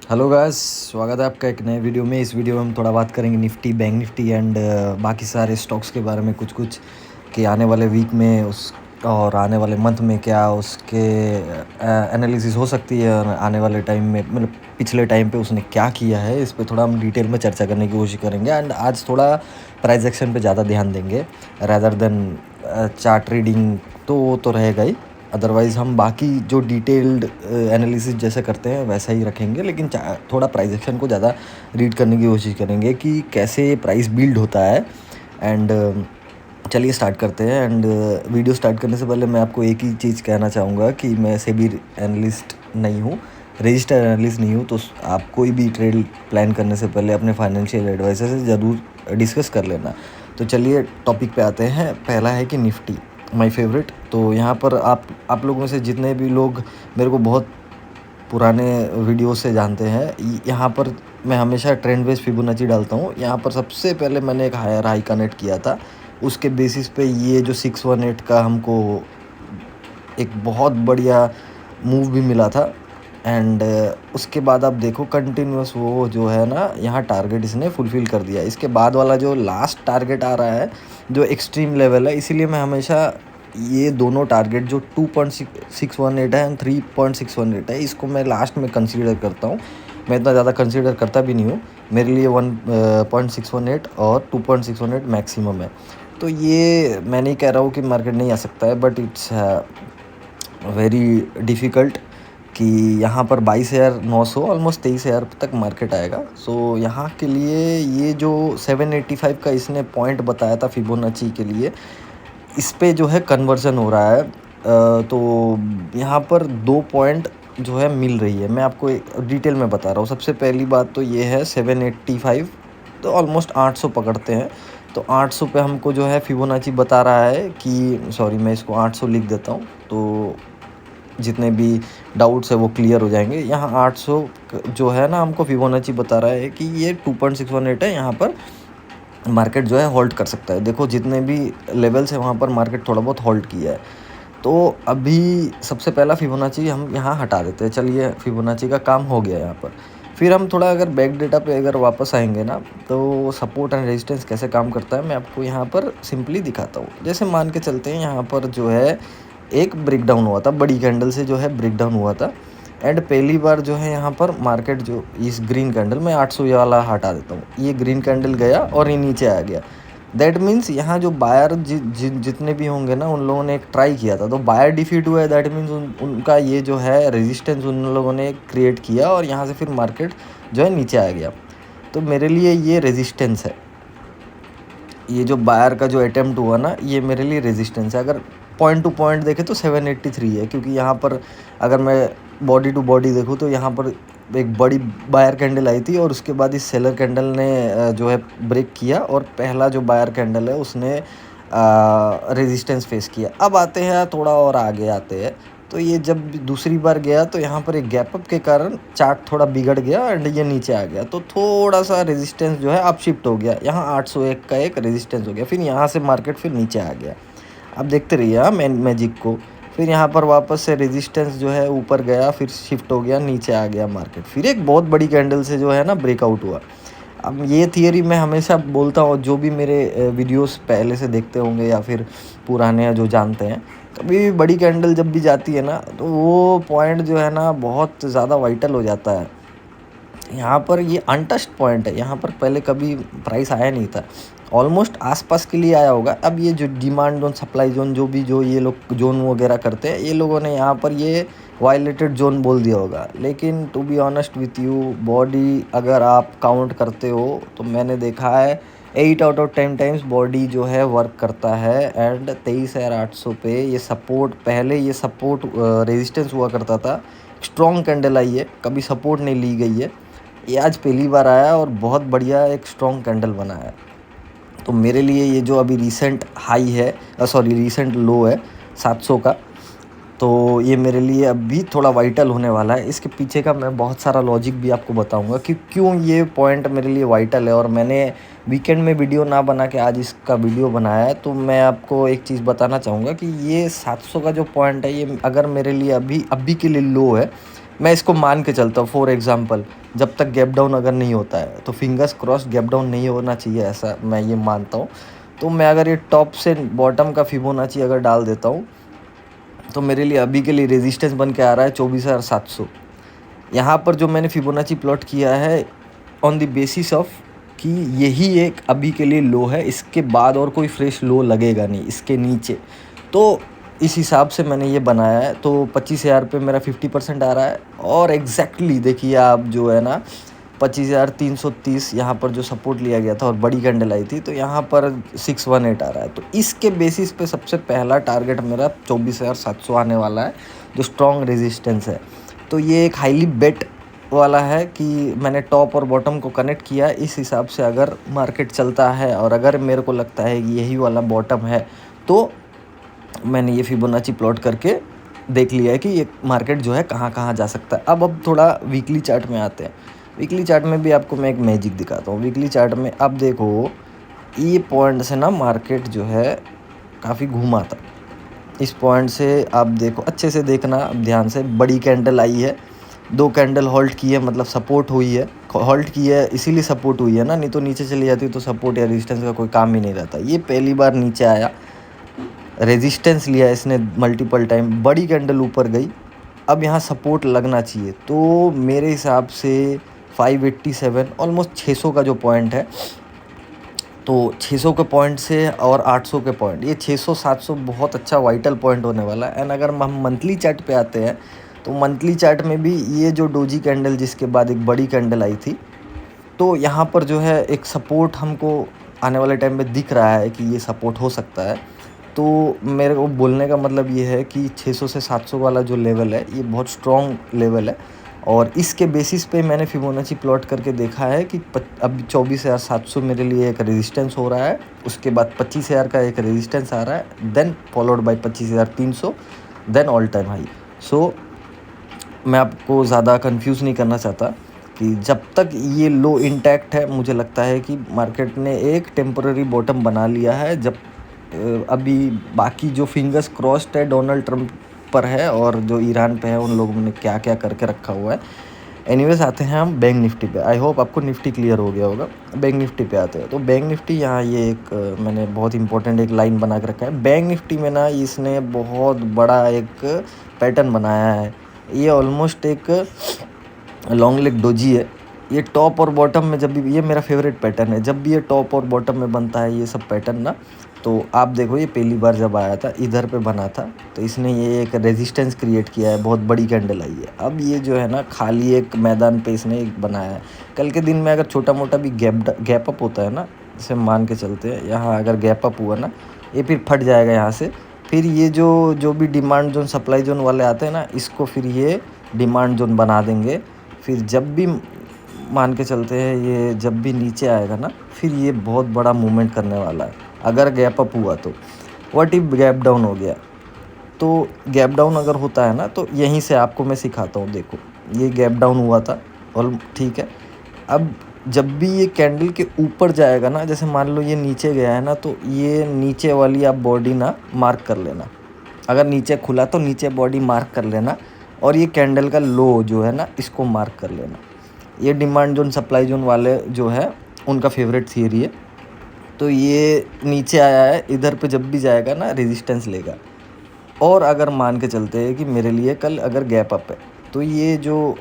Hello guys, स्वागत है आपका एक नए वीडियो में। इस वीडियो में हम थोड़ा बात करेंगे निफ्टी, बैंक निफ्टी एंड बाकी सारे स्टॉक्स के बारे में, कुछ कि आने वाले वीक में उस और आने वाले मंथ में क्या उसके एनालिसिस हो सकती है, और आने वाले टाइम में मतलब पिछले टाइम पे उसने क्या किया है, इस पे थोड़ा हम डिटेल में चर्चा करने की कोशिश करेंगे। एंड आज थोड़ा प्राइस एक्शन पे ज़्यादा ध्यान देंगे रैदर देन चार्ट रीडिंग, तो वो तो रहेगा ही। अदरवाइज़ हम बाकी जो डिटेल्ड एनालिसिस जैसे करते हैं वैसा ही रखेंगे, लेकिन थोड़ा प्राइस एक्शन को ज़्यादा रीड करने की कोशिश करेंगे कि कैसे प्राइस बिल्ड होता है। एंड चलिए स्टार्ट करते हैं। एंड वीडियो स्टार्ट करने से पहले मैं आपको एक ही चीज़ कहना चाहूँगा कि मैं सेबी एनालिस्ट नहीं हूँ, रजिस्टर्ड एनालिस्ट नहीं हूँ। तो आप कोई भी ट्रेड प्लान करने से पहले अपने फाइनेंशियल एडवाइज़र से ज़रूर डिस्कस कर लेना। तो चलिए टॉपिक पे आते हैं। पहला है कि निफ्टी, माय फेवरेट। तो यहाँ पर आप लोगों में से जितने भी लोग मेरे को बहुत पुराने वीडियो से जानते हैं, यहाँ पर मैं हमेशा ट्रेंड बेस्ड फिबोनाची डालता हूँ। यहाँ पर सबसे पहले मैंने एक हायर हाई कनेक्ट किया था, उसके बेसिस पे ये जो 618 का हमको एक बहुत बढ़िया मूव भी मिला था। एंड उसके बाद आप देखो कंटिन्यूस वो जो है ना, यहाँ टारगेट इसने फुलफ़िल कर दिया। इसके बाद वाला जो लास्ट टारगेट आ रहा है जो एक्सट्रीम लेवल है, इसीलिए मैं हमेशा ये दोनों टारगेट जो 2.618 है एंड 3.618 है, इसको मैं लास्ट में कंसीडर करता हूँ। मैं इतना ज़्यादा कंसीडर करता भी नहीं हूँ। मेरे लिए 1.618 और 2.618 मैक्सिमम है। तो ये मैं नहीं कह रहा हूँ कि मार्केट नहीं आ सकता है, बट इट्स वेरी डिफ़िकल्ट कि यहाँ पर 22,900 ऑलमोस्ट 23,000 तक मार्केट आएगा। सो यहाँ के लिए ये जो 785 का इसने पॉइंट बताया था फिबोनाची के लिए, इस पे जो है कन्वर्जन हो रहा है। तो यहाँ पर 2 पॉइंट जो है मिल रही है। मैं आपको डिटेल में बता रहा हूँ। सबसे पहली बात तो ये है 785, तो ऑलमोस्ट 800 पकड़ते हैं। तो 800 पे हमको जो है फिबोनाची बता रहा है कि, सॉरी मैं इसको 800 लिख देता हूँ तो जितने भी डाउट्स है वो क्लियर हो जाएंगे। यहाँ 800 जो है ना, हमको फिबोनाची बता रहा है कि ये 2.618 है, यहाँ पर मार्केट जो है होल्ड कर सकता है। देखो जितने भी लेवल्स है वहाँ पर मार्केट थोड़ा बहुत होल्ड किया है। तो अभी सबसे पहला फिबोनाची हम यहाँ हटा देते हैं। चलिए फिबोनाची का काम हो गया यहाँ पर। फिर हम थोड़ा अगर बैक डेटा पे अगर वापस आएंगे ना, तो सपोर्ट एंड रेजिस्टेंस कैसे काम करता है मैं आपको यहाँ पर सिंपली दिखाता हूँ। जैसे मान के चलते हैं यहाँ पर जो है एक ब्रेकडाउन हुआ था, बड़ी कैंडल से जो है ब्रेकडाउन हुआ था। एंड पहली बार जो है यहाँ पर मार्केट जो इस ग्रीन कैंडल में 800 ये वाला हटा देता हूँ, ये ग्रीन कैंडल गया और ये नीचे आ गया। दैट मीन्स यहाँ जो बायर जितने भी होंगे ना, उन लोगों ने एक ट्राई किया था, तो बायर डिफीट हुआ है। दैट मीन्स उनका ये जो है रेजिस्टेंस उन लोगों ने क्रिएट किया और यहाँ से फिर मार्केट जो है नीचे आ गया। तो मेरे लिए ये रेजिस्टेंस है। ये जो बायर का जो अटेम्प्ट हुआ ना, ये मेरे लिए रेजिस्टेंस है। अगर पॉइंट टू पॉइंट देखें तो 783 है, क्योंकि यहाँ पर अगर मैं बॉडी टू बॉडी देखूँ तो यहाँ पर एक बड़ी बायर कैंडल आई थी और उसके बाद इस सेलर कैंडल ने जो है ब्रेक किया, और पहला जो बायर कैंडल है उसने रेजिस्टेंस फेस किया। अब आते हैं थोड़ा और आगे आते हैं, तो ये जब दूसरी बार गया तो यहाँ पर एक गैप अप के कारण चार्ट थोड़ा बिगड़ गया एंड ये नीचे आ गया। तो थोड़ा सा रेजिस्टेंस जो है अप शिफ्ट हो गया, यहाँ 801 का एक रेजिस्टेंस हो गया। फिर यहाँ से मार्केट फिर नीचे आ गया। अब देखते रहिए मैजिक को। फिर यहाँ पर वापस से रेजिस्टेंस जो है ऊपर गया, फिर शिफ्ट हो गया, नीचे आ गया मार्केट। फिर एक बहुत बड़ी कैंडल से जो है ना ब्रेकआउट हुआ। अब ये थियरी मैं हमेशा बोलता हूँ, जो भी मेरे वीडियोस पहले से देखते होंगे या फिर पुराने जो जानते हैं, कभी भी बड़ी कैंडल जब भी जाती है ना, तो वो पॉइंट जो है ना बहुत ज़्यादा वाइटल हो जाता है। यहाँ पर ये अनटच्ड पॉइंट है, यहाँ पर पहले कभी प्राइस आया नहीं था, ऑलमोस्ट आसपास के लिए आया होगा। अब ये जो डिमांड जोन, सप्लाई जोन, जो भी जो ये लोग जोन वगैरह करते हैं, ये लोगों ने यहाँ पर ये वायलेटेड जोन बोल दिया होगा। लेकिन to be honest with you, body अगर आप काउंट करते हो तो मैंने देखा है 8 आउट ऑफ 10 टाइम्स बॉडी जो है वर्क करता है। एंड 23,800 पे ये सपोर्ट, पहले ये सपोर्ट रेजिस्टेंस हुआ करता था, स्ट्रॉन्ग कैंडल आई है, कभी सपोर्ट नहीं ली गई है। ये आज पहली बार आया और बहुत बढ़िया एक स्ट्रॉन्ग कैंडल बना है। तो मेरे लिए ये जो अभी रीसेंट हाई है, सॉरी रीसेंट लो है 700 का, तो ये मेरे लिए अभी थोड़ा वाइटल होने वाला है। इसके पीछे का मैं बहुत सारा लॉजिक भी आपको बताऊंगा कि क्यों ये पॉइंट मेरे लिए वाइटल है। और मैंने वीकेंड में वीडियो ना बना के आज इसका वीडियो बनाया है। तो मैं आपको एक चीज़ बताना चाहूँगा कि ये 700 का जो पॉइंट है, ये अगर मेरे लिए अभी के लिए लो है, मैं इसको मान के चलता हूँ फॉर एग्ज़ाम्पल, जब तक गैप डाउन अगर नहीं होता है तो फिंगर्स क्रॉस गैप डाउन नहीं होना चाहिए, ऐसा मैं ये मानता हूँ। तो मैं अगर ये टॉप से बॉटम का फिबोनाची अगर डाल देता हूँ तो मेरे लिए अभी के लिए रेजिस्टेंस बन के आ रहा है 24,700। यहाँ पर जो मैंने फिबोनाची प्लॉट किया है ऑन द बेसिस ऑफ कि यही एक अभी के लिए लो है, इसके बाद और कोई फ्रेश लो लगेगा नहीं इसके नीचे। तो इस हिसाब से मैंने ये बनाया है। तो 25,000 पे मेरा 50% आ रहा है। और एग्जैक्टली देखिए आप जो है ना 25,330 यहाँ पर जो सपोर्ट लिया गया था और बड़ी कैंडल आई थी, तो यहाँ पर 618 आ रहा है। तो इसके बेसिस पे सबसे पहला टारगेट मेरा 24,700 आने वाला है, जो स्ट्रॉन्ग रेजिस्टेंस है। तो ये एक हाईली बेट वाला है कि मैंने टॉप और बॉटम को कनेक्ट किया। इस हिसाब से अगर मार्केट चलता है और अगर मेरे को लगता है कि यही वाला बॉटम है, तो मैंने ये फिबोनाची प्लॉट करके देख लिया है कि ये मार्केट जो है कहाँ कहाँ जा सकता है। अब थोड़ा वीकली चार्ट में आते हैं। वीकली चार्ट में भी आपको मैं एक मैजिक दिखाता हूँ। वीकली चार्ट में अब देखो, ये पॉइंट से ना मार्केट जो है काफ़ी घूमा था। इस पॉइंट से आप देखो, अच्छे से देखना अब ध्यान से, बड़ी कैंडल आई है, 2 कैंडल होल्ड की है, मतलब सपोर्ट हुई है। होल्ड की है इसीलिए सपोर्ट हुई है ना, नहीं तो नीचे चली जाती तो सपोर्ट या रेजिस्टेंस का कोई काम ही नहीं रहता। ये पहली बार नीचे आया, रेजिस्टेंस लिया इसने मल्टीपल टाइम, बड़ी कैंडल ऊपर गई, अब यहाँ सपोर्ट लगना चाहिए। तो मेरे हिसाब से 587 ऑलमोस्ट 600 का जो पॉइंट है, तो 600 के पॉइंट से और 800 के पॉइंट, ये 600-700 बहुत अच्छा वाइटल पॉइंट होने वाला है। एंड अगर हम मंथली चार्ट पे आते हैं तो मंथली चार्ट में भी ये जो डोजी कैंडल जिसके बाद एक बड़ी कैंडल आई थी, तो यहाँ पर जो है एक सपोर्ट हमको आने वाले टाइम में दिख रहा है कि ये सपोर्ट हो सकता है। तो मेरे को बोलने का मतलब ये है कि 600 से 700 वाला जो लेवल है ये बहुत स्ट्रॉन्ग लेवल है। और इसके बेसिस पे मैंने फिबोनाची प्लॉट करके देखा है कि अब 24,700 मेरे लिए एक रेजिस्टेंस हो रहा है, उसके बाद 25,000 का एक रेजिस्टेंस आ रहा है, then followed by 25,300, then all time high. So मैं आपको ज़्यादा कंफ्यूज नहीं करना चाहता कि जब तक ये लो इंटैक्ट है, मुझे लगता है कि मार्केट ने एक टेम्पररी बॉटम बना लिया है। जब अभी बाकी जो फिंगर्स क्रॉस्ड है डोनाल्ड ट्रंप पर है और जो ईरान पे है, उन लोगों ने क्या क्या करके रखा हुआ है। एनीवेज आते हैं हम बैंक निफ्टी पे। आई होप आपको निफ्टी क्लियर हो गया होगा। बैंक निफ्टी पे आते हैं तो बैंक निफ्टी यहाँ ये एक मैंने बहुत इंपॉर्टेंट एक लाइन बना के रखा है। बैंक निफ्टी में ना इसने बहुत बड़ा एक पैटर्न बनाया है। ये ऑलमोस्ट एक लॉन्ग लेग डोजी है। ये टॉप और बॉटम में जब भी, ये मेरा फेवरेट पैटर्न है, जब भी ये टॉप और बॉटम में बनता है ये सब पैटर्न ना, तो आप देखो ये पहली बार जब आया था इधर पे बना था, तो इसने ये एक रेजिस्टेंस क्रिएट किया है, बहुत बड़ी कैंडल आई है। अब ये जो है ना खाली एक मैदान पे इसने एक बनाया है। कल के दिन में अगर छोटा मोटा भी गैप अप होता है ना, जैसे मान के चलते हैं यहाँ अगर गैप अप हुआ ना, ये फिर फट जाएगा यहाँ से। फिर ये जो भी डिमांड जोन सप्लाई जोन वाले आते हैं ना, इसको फिर ये डिमांड जोन बना देंगे। फिर जब भी मान के चलते हैं ये जब भी नीचे आएगा ना, फिर ये बहुत बड़ा मूवमेंट करने वाला है अगर गैप अप हुआ तो। व्हाट इफ गैप डाउन हो गया? तो गैप डाउन अगर होता है ना, तो यहीं से आपको मैं सिखाता हूँ। देखो ये गैप डाउन हुआ था और ठीक है, अब जब भी ये कैंडल के ऊपर जाएगा ना, जैसे मान लो ये नीचे गया है ना, तो ये नीचे वाली आप बॉडी ना मार्क कर लेना। अगर नीचे खुला तो नीचे बॉडी मार्क कर लेना, और ये कैंडल का लो जो है ना इसको मार्क कर लेना। ये डिमांड जोन सप्लाई जोन वाले जो है उनका फेवरेट थियरी है। तो ये नीचे आया है, इधर पे जब भी जाएगा ना रेजिस्टेंस लेगा। और अगर मान के चलते हैं कि मेरे लिए कल अगर गैप अप है, तो ये जो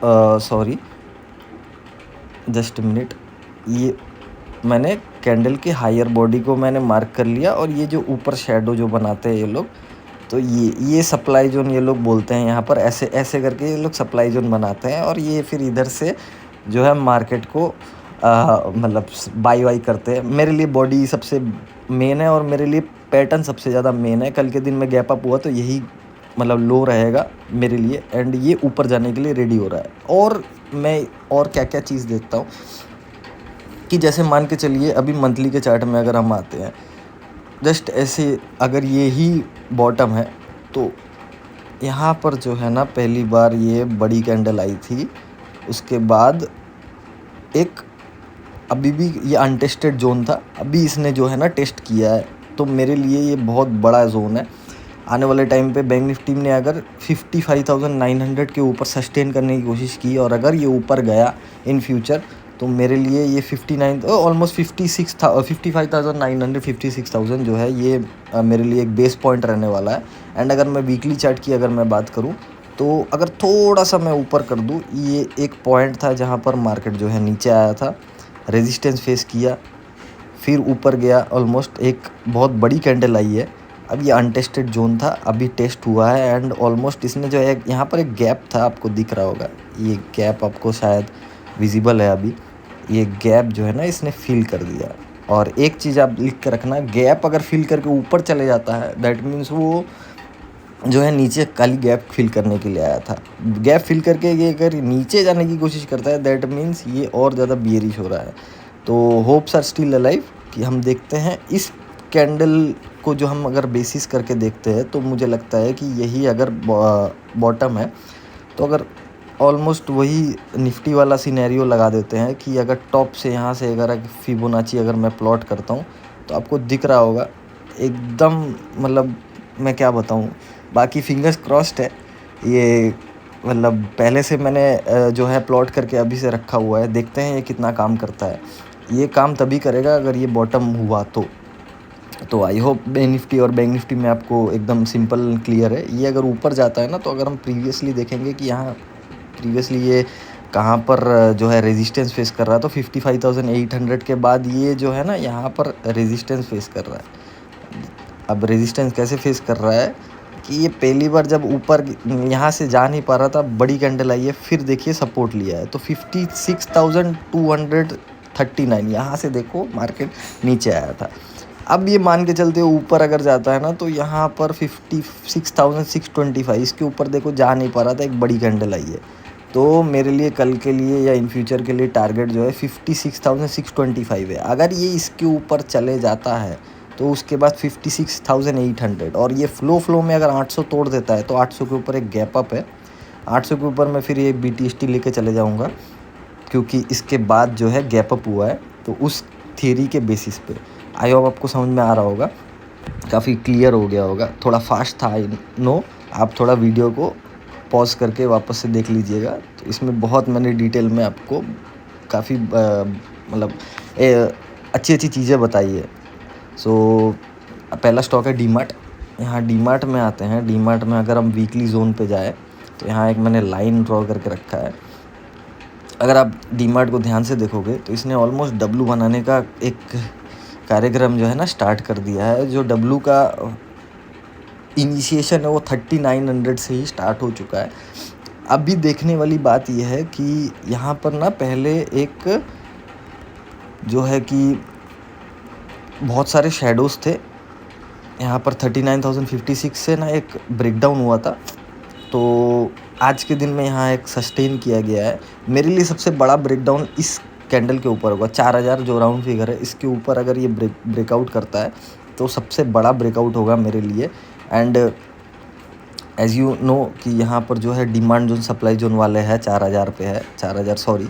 सॉरी जस्ट मिनट, ये मैंने कैंडल के हायर बॉडी को मैंने मार्क कर लिया, और ये जो ऊपर शेडो जो बनाते हैं ये लोग, तो ये सप्लाई जोन ये लोग बोलते हैं। यहाँ पर ऐसे ऐसे करके ये लोग सप्लाई जोन बनाते हैं, और ये फिर इधर से जो है मार्केट को मतलब बाई वाई करते हैं। मेरे लिए बॉडी सबसे मेन है और मेरे लिए पैटर्न सबसे ज़्यादा मेन है। कल के दिन में गैप अप हुआ तो यही मतलब लो रहेगा मेरे लिए, एंड ये ऊपर जाने के लिए रेडी हो रहा है। और मैं और क्या क्या चीज़ देखता हूँ कि जैसे मान के चलिए अभी मंथली के चार्ट में अगर हम आते हैं, जस्ट ऐसे अगर ये ही बॉटम है, तो यहाँ पर जो है ना पहली बार ये बड़ी कैंडल आई थी, उसके बाद एक अभी भी ये अनटेस्टेड जोन था, अभी इसने जो है ना टेस्ट किया है। तो मेरे लिए ये बहुत बड़ा जोन है। आने वाले टाइम पे बैंक निफ्टी ने अगर 55,900 के ऊपर सस्टेन करने की कोशिश की और अगर ये ऊपर गया इन फ्यूचर, तो मेरे लिए ये 59 ऑलमोस्ट 55,900 56,000 जो है ये मेरे लिए एक बेस पॉइंट रहने वाला है। एंड अगर मैं वीकली चार्ट की अगर मैं बात करूँ, तो अगर थोड़ा सा मैं ऊपर कर दूँ, ये एक पॉइंट था जहाँ पर मार्केट जो है नीचे आया था, रेजिस्टेंस फेस किया, फिर ऊपर गया, ऑलमोस्ट एक बहुत बड़ी कैंडल आई है। अब ये अनटेस्टेड जोन था, अभी टेस्ट हुआ है एंड ऑलमोस्ट इसने जो है यहाँ पर एक गैप था, आपको दिख रहा होगा, ये गैप आपको शायद विजिबल है अभी, ये गैप जो है ना इसने फिल कर दिया। और एक चीज़ आप लिख के रखना, गैप अगर फिल करके ऊपर चले जाता है दैट मीन्स वो जो है नीचे खाली गैप फिल करने के लिए आया था। गैप फिल करके ये अगर नीचे जाने की कोशिश करता है दैट मीन्स ये और ज़्यादा बियरिश हो रहा है। तो होप्स आर स्टिल अलाइव कि हम देखते हैं इस कैंडल को, जो हम अगर बेसिस करके देखते हैं तो मुझे लगता है कि यही अगर बॉटम है, तो अगर ऑलमोस्ट वही निफ्टी वाला सिनेरियो लगा देते हैं कि अगर टॉप से यहाँ से अगर फिबोनाची अगर मैं प्लॉट करता हूँ तो आपको दिख रहा होगा एकदम, मतलब मैं क्या बताऊँ, बाकी फिंगर्स क्रॉस्ड है ये, मतलब पहले से मैंने जो है प्लॉट करके अभी से रखा हुआ है, देखते हैं ये कितना काम करता है। ये काम तभी करेगा अगर ये बॉटम हुआ तो आई होप बैंक निफ्टी और बैंक निफ्टी में आपको एकदम सिंपल क्लियर है। ये अगर ऊपर जाता है ना, तो अगर हम प्रीवियसली देखेंगे कि यहाँ प्रीवियसली ये कहाँ पर जो है रेजिस्टेंस फेस कर रहा है, तो 55,800 के बाद ये जो है ना यहाँ पर रेजिस्टेंस फेस कर रहा है। अब रेजिस्टेंस कैसे फेस कर रहा है कि ये पहली बार जब ऊपर यहाँ से जा नहीं पा रहा था, बड़ी कैंडल आई है, फिर देखिए सपोर्ट लिया है, तो 56,239 यहाँ से देखो मार्केट नीचे आया था। अब ये मान के चलते हो ऊपर अगर जाता है ना, तो यहाँ पर 56,625 इसके ऊपर देखो जा नहीं पा रहा था, एक बड़ी कैंडल आई है। तो मेरे लिए कल के लिए या इन फ्यूचर के लिए टारगेट जो है 56,625 है। अगर ये इसके ऊपर चले जाता है तो उसके बाद 56,800, और ये फ्लो में अगर 800 तोड़ देता है तो 800 के ऊपर एक गैप अप है। 800 के ऊपर मैं फिर ये BTST लेके चले जाऊँगा, क्योंकि इसके बाद जो है गैप अप हुआ है, तो उस थियरी के बेसिस पे आई होप आपको समझ में आ रहा होगा, काफ़ी क्लियर हो गया होगा। थोड़ा फास्ट था आई नो, आप थोड़ा वीडियो को पॉज करके वापस से देख लीजिएगा, तो इसमें बहुत मैंने डिटेल में आपको काफ़ी मतलब अच्छी चीज़ें बताई है। सो पहला स्टॉक है डीमार्ट। यहाँ डीमार्ट में आते हैं। डीमार्ट में अगर हम वीकली जोन पे जाए, तो यहाँ एक मैंने लाइन ड्रॉ करके रखा है। अगर आप डीमार्ट को ध्यान से देखोगे तो इसने ऑलमोस्ट डब्लू बनाने का एक कार्यक्रम जो है ना स्टार्ट कर दिया है। जो डब्लू का इनिशिएशन है वो 3900 से ही स्टार्ट हो चुका है। अभी देखने वाली बात यह है कि यहाँ पर ना पहले एक जो है कि बहुत सारे शेडोज़ थे, यहाँ पर 39,056 से ना एक ब्रेकडाउन हुआ था, तो आज के दिन में यहाँ एक सस्टेन किया गया है। मेरे लिए सबसे बड़ा ब्रेकडाउन इस कैंडल के ऊपर होगा। 4000 जो राउंड फिगर है, इसके ऊपर अगर ये ब्रेकआउट करता है तो सबसे बड़ा ब्रेकआउट होगा मेरे लिए। एंड एज़ यू नो कि यहाँ पर जो है डिमांड जोन सप्लाई जोन वाले है 4000 पे है, 4000 सॉरी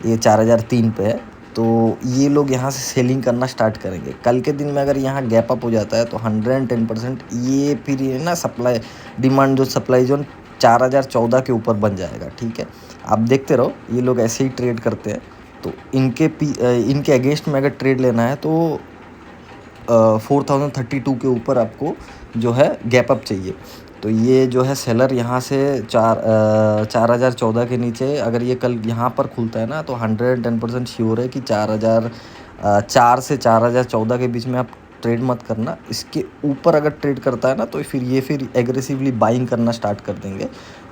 ये 4003 पे है। तो ये लोग यहाँ से सेलिंग करना स्टार्ट करेंगे। कल के दिन में अगर यहाँ गैप अप हो जाता है तो 110% ये फिर ये ना सप्लाई डिमांड जो सप्लाई जोन 4014 के ऊपर बन जाएगा। ठीक है, आप देखते रहो, ये लोग ऐसे ही ट्रेड करते हैं। तो इनके अगेंस्ट में अगर ट्रेड लेना है तो 4032 के ऊपर आपको जो है गैप अप चाहिए। तो ये जो है सेलर यहाँ से 4014 के नीचे अगर ये कल यहाँ पर खुलता है ना, तो 110% श्योर है कि 4004 से 4014 के बीच में आप ट्रेड मत करना। इसके ऊपर अगर ट्रेड करता है ना, तो फिर एग्रेसिवली बाइंग करना स्टार्ट कर देंगे।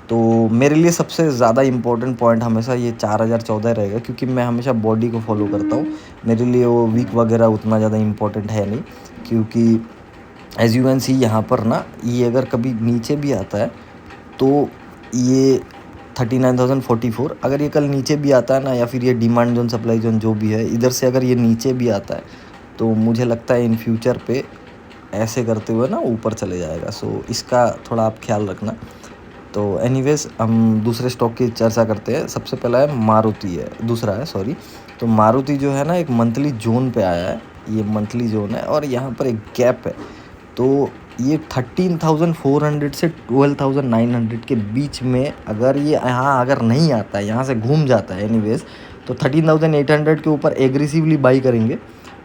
तो मेरे लिए सबसे ज़्यादा इम्पोर्टेंट पॉइंट हमेशा ये 4014 रहेगा, क्योंकि मैं हमेशा बॉडी को फॉलो करता हूँ। मेरे लिए वो वीक वगैरह उतना ज़्यादा इम्पोर्टेंट है नहीं, क्योंकि एज़ यू कैन सी यहाँ पर ना ये अगर कभी नीचे भी आता है तो ये 39,044, अगर ये कल नीचे भी आता है ना, या फिर ये डिमांड जोन सप्लाई जोन जो भी है इधर से अगर ये नीचे भी आता है, तो मुझे लगता है इन फ्यूचर पे ऐसे करते हुए ना ऊपर चले जाएगा। सो इसका थोड़ा आप ख्याल रखना। तो एनीवेज हम दूसरे स्टॉक की चर्चा करते हैं। सबसे पहला है मारुति है, दूसरा है सॉरी। तो मारुति जो है ना एक मंथली जोन पे आया है, ये मंथली जोन है और यहाँ पर एक गैप है। तो ये 13,400 से 12,900 के बीच में अगर ये यहाँ अगर नहीं आता है, यहाँ से घूम जाता है एनीवेज, तो 13,800 के ऊपर एग्रेसिवली बाई करेंगे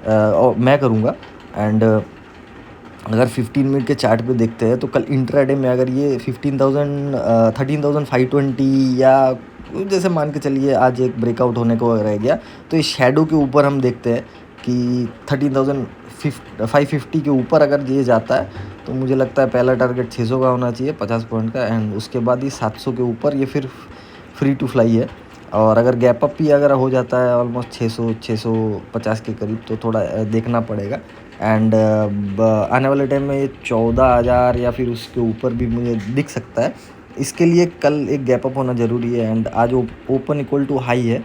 और मैं करूँगा। एंड अगर 15 मिनट के चार्ट पे देखते हैं तो कल इंट्राडे में अगर ये 13,520 या जैसे मान के चलिए आज एक ब्रेकआउट होने को रह गया, तो इस शैडो के ऊपर हम देखते हैं कि 13,550 के ऊपर अगर ये जाता है तो मुझे लगता है पहला टारगेट 600 का होना चाहिए 50 पॉइंट का, एंड उसके बाद ये 700 के ऊपर ये फिर फ्री टू फ्लाई है। और अगर गैप अप भी अगर हो जाता है ऑलमोस्ट 650 के करीब तो थोड़ा देखना पड़ेगा। एंड आने वाले टाइम में ये 14,000 या फिर उसके ऊपर भी मुझे दिख सकता है। इसके लिए कल एक गैप अप होना ज़रूरी है। एंड आज ओपन इक्वल टू हाई है,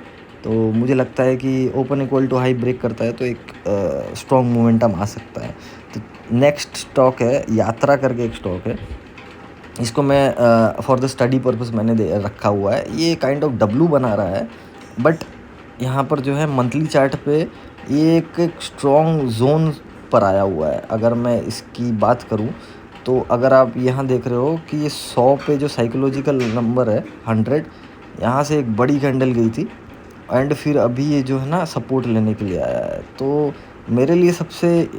तो मुझे लगता है कि open equal to high break करता है तो एक स्ट्रॉन्ग मोमेंटम आ सकता है। तो नेक्स्ट स्टॉक है यात्रा करके एक स्टॉक है, इसको मैं फॉर द स्टडी पर्पस मैंने रखा हुआ है। ये काइंड ऑफ डब्लू बना रहा है, बट यहाँ पर जो है मंथली चार्ट पे ये एक स्ट्रॉन्ग जोन पर आया हुआ है। अगर मैं इसकी बात करूँ तो अगर आप यहाँ देख रहे हो कि ये 100 पे जो साइकोलॉजिकल नंबर है 100, यहाँ से एक बड़ी कैंडल गई थी एंड फिर अभी ये जो है ना सपोर्ट लेने के लिए आया है। तो मेरे लिए सबसे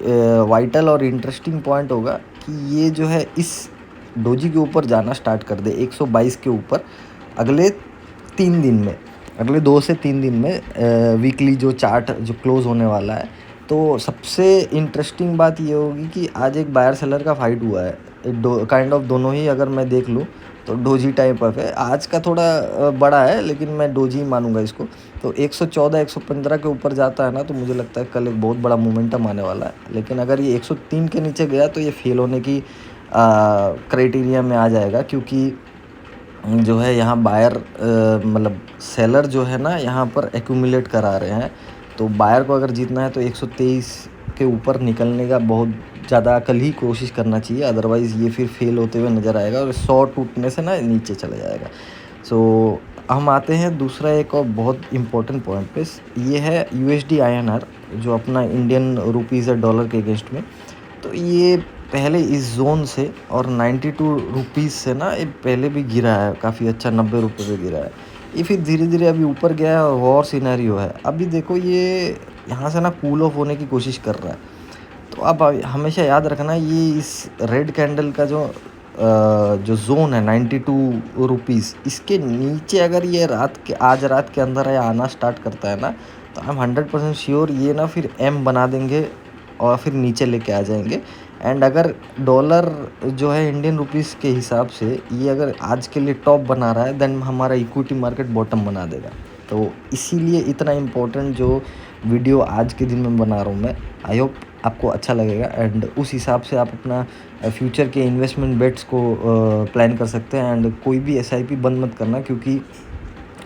वाइटल और इंटरेस्टिंग पॉइंट होगा कि ये जो है इस डोजी के ऊपर जाना स्टार्ट कर दे 122 के ऊपर अगले 3 दिन में, अगले 2 से 3 दिन में वीकली जो चार्ट जो क्लोज़ होने वाला है। तो सबसे इंटरेस्टिंग बात ये होगी कि आज एक बायर सेलर का फाइट हुआ है, काइंड ऑफ दोनों ही अगर मैं देख लूँ तो डोजी टाइप ऑफ है। आज का थोड़ा बड़ा है लेकिन मैं डोजी ही मानूंगा इसको। तो 114 115 के ऊपर जाता है ना तो मुझे लगता है कल एक बहुत बड़ा मोमेंटम आने वाला है। लेकिन अगर ये 103 के नीचे गया तो ये फेल होने की क्राइटेरिया में आ जाएगा, क्योंकि जो है यहाँ बायर मतलब सेलर जो है ना यहाँ पर एक्यूमुलेट करा रहे हैं। तो बायर को अगर जीतना है तो 123 के ऊपर निकलने का बहुत ज़्यादा कल ही कोशिश करना चाहिए, अदरवाइज़ ये फिर फेल होते हुए नज़र आएगा और 100 टूटने से ना नीचे चला जाएगा। सो हम आते हैं दूसरा एक और बहुत इम्पोर्टेंट पॉइंट पे, ये है USD INR जो अपना इंडियन रुपीज़ है डॉलर के अगेंस्ट में। तो ये पहले इस जोन से और 92 रुपीज़ से ना ये पहले भी गिरा है काफ़ी अच्छा, 90 रुपये पे गिरा है। ये फिर धीरे धीरे अभी ऊपर गया है और वॉर सिनेरियो है। अभी देखो ये यहाँ से ना कूल ऑफ होने की कोशिश कर रहा है। तो अब हमेशा याद रखना ये इस रेड कैंडल का जो जोन है 92 रुपीज़, इसके नीचे अगर ये आज रात के अंदर आना स्टार्ट करता है ना तो आई एम 100% श्योर ये ना फिर M बना देंगे और फिर नीचे लेके आ जाएंगे। एंड अगर डॉलर जो है इंडियन रुपीस के हिसाब से ये अगर आज के लिए टॉप बना रहा है देन हमारा इक्विटी मार्केट बॉटम बना देगा। तो इसीलिए इतना इम्पोर्टेंट जो वीडियो आज के दिन में बना रहा हूँ मैं, आई होप आपको अच्छा लगेगा एंड उस हिसाब से आप अपना फ्यूचर के इन्वेस्टमेंट बेट्स को प्लान कर सकते हैं। एंड कोई भी SIP बंद मत करना, क्योंकि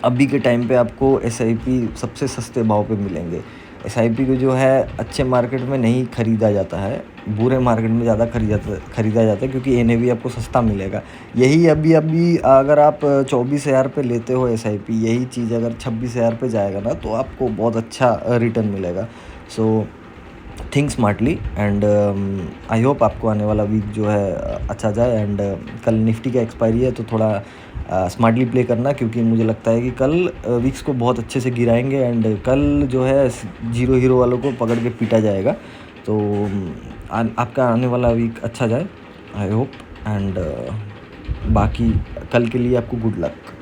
अभी के टाइम पे आपको SIP सबसे सस्ते भाव पे मिलेंगे। SIP को जो है अच्छे मार्केट में नहीं ख़रीदा जाता है, बुरे मार्केट में ज़्यादा ख़रीदा जाता है, क्योंकि NAV आपको सस्ता मिलेगा। यही अभी अगर आप 24,000 पे लेते हो SIP, यही चीज़ अगर 26,000 पे जाएगा ना तो आपको बहुत अच्छा रिटर्न मिलेगा। So think smartly and I hope आपको आने वाला वीक जो है अच्छा जाए। एंड कल निफ्टी का एक्सपायरी है तो थोड़ा स्मार्टली प्ले करना, क्योंकि मुझे लगता है कि कल वीक्स को बहुत अच्छे से गिराएंगे एंड कल जो है जीरो हीरो वालों को पकड़ के पीटा जाएगा। तो आपका आने वाला वीक अच्छा जाए आई होप। एंड बाकी कल के लिए आपको गुड लक।